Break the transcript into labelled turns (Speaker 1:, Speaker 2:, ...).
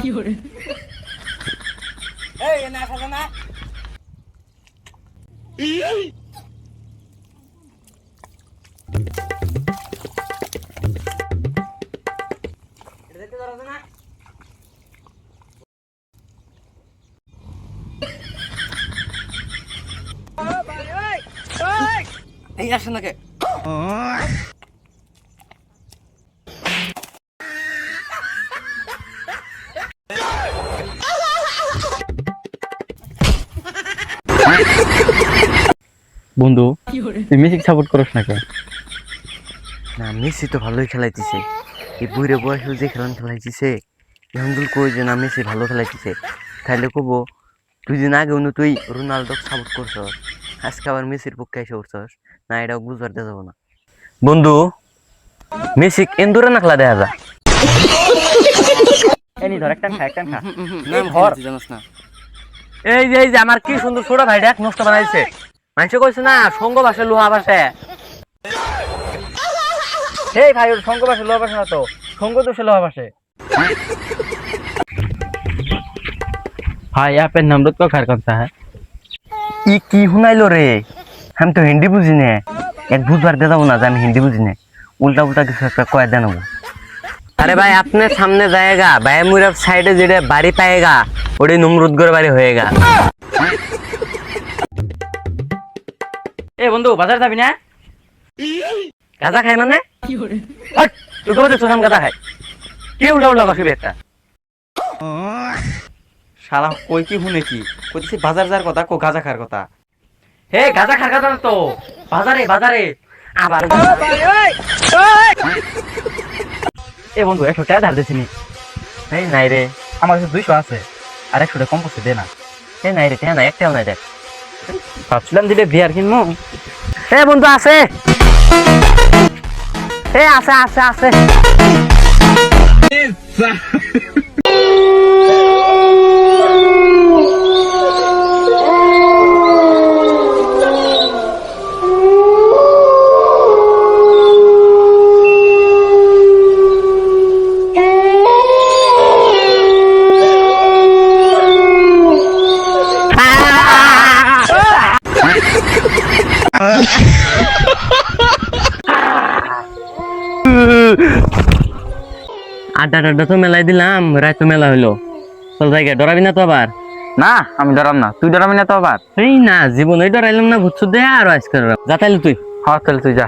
Speaker 1: এই না খাবে না দেখতে ধরো না এই আসেন নাকি
Speaker 2: বন্ধু তুই মেসি সাপোর্ট করস না কেন?
Speaker 3: না মেসি তো ভালোই খেলাইতেছে, এই বুড়ে বয়স যে খেলাইতেছে এখন কই যে না মেসি ভালো খেলাইতেছে, তাইলে কবো তুই দিন আগে তুই রোনাল্ডো সাপোর্ট করছস, আজকে আবার মেসির পক্ষে এসে উঠছস না, এটাও বুঝবার দেওয়া যাবো না। বন্ধু মেসি এন্দুরে নাখলা দেখা যা
Speaker 2: এনি ধর একটা খা একটা খা
Speaker 3: নাম ধর জানোস না। এই যে আমার কি সুন্দর ছোট ভাই দেখ নষ্ট বানাইছে, মানুষ কইছে না সঙ্গ ভাষা লোহা ভাষা।
Speaker 2: এই ভাই ওর সঙ্গ ভাষা লোহা ভাষা না তো, সঙ্গ তো সে লোহা ভাষে। भाई यहाँ पे नमरूद का घर कौन सा है?
Speaker 3: ই কি শুনাইলো রে, আমি তো হিন্দি বুঝি না, এক বুঝবার দে যাবো না যে আমি হিন্দি বুঝি না, উল্টা উল্টা কিছু একটা কয়ে দেন। আরে ভাই আপনার সামনে যায়গা বায়ামুরার সাইডে যেটা বাড়ি পায়েগা ওটাই নমরুদগড় বাড়ি হয়েগা।
Speaker 2: ए বন্ধু বাজার যাবি না?
Speaker 3: গাঁজা খাই মানে তুই কবে দেখছো গাঁজা খাই? কে উল্টা উল্টা বাকি একটা
Speaker 2: শালা কই কি শুনে কি কইতেছি বাজার যাওয়ার কথা, কো গাঁজা খাওয়ার কথা। হে গাঁজা খাওয়ার কথা না তো, বাজারে বাজারে আবার। এ বন্ধু 100 টাকা ধার দিছিনি।
Speaker 3: এই নাই রে,
Speaker 2: আমার কাছে 200 আছে, আর 100 টাকা কম করছে দে না।
Speaker 3: এই নাই রে, তে নাই একটাও নাই দেখ।
Speaker 2: ভাবছিলাম দিলে বিয়ার কিনবো।
Speaker 3: এ বন্ধু আছে, এ আছে আছে আছে। আড্ডা টাড্ডা তো মেলাই দিলাম, রাত তো মেলা হইলো, চল জায়গা ডরাবি না তো আবার?
Speaker 2: না আমি ডরাম না, তুই ডরাবি না তো আবার?
Speaker 3: এই না জীবনে ডরাইলাম না, বুঝছো দে আর আজকে যা তাইলে তুই।
Speaker 2: হ্যাঁ তাহলে তুই যা।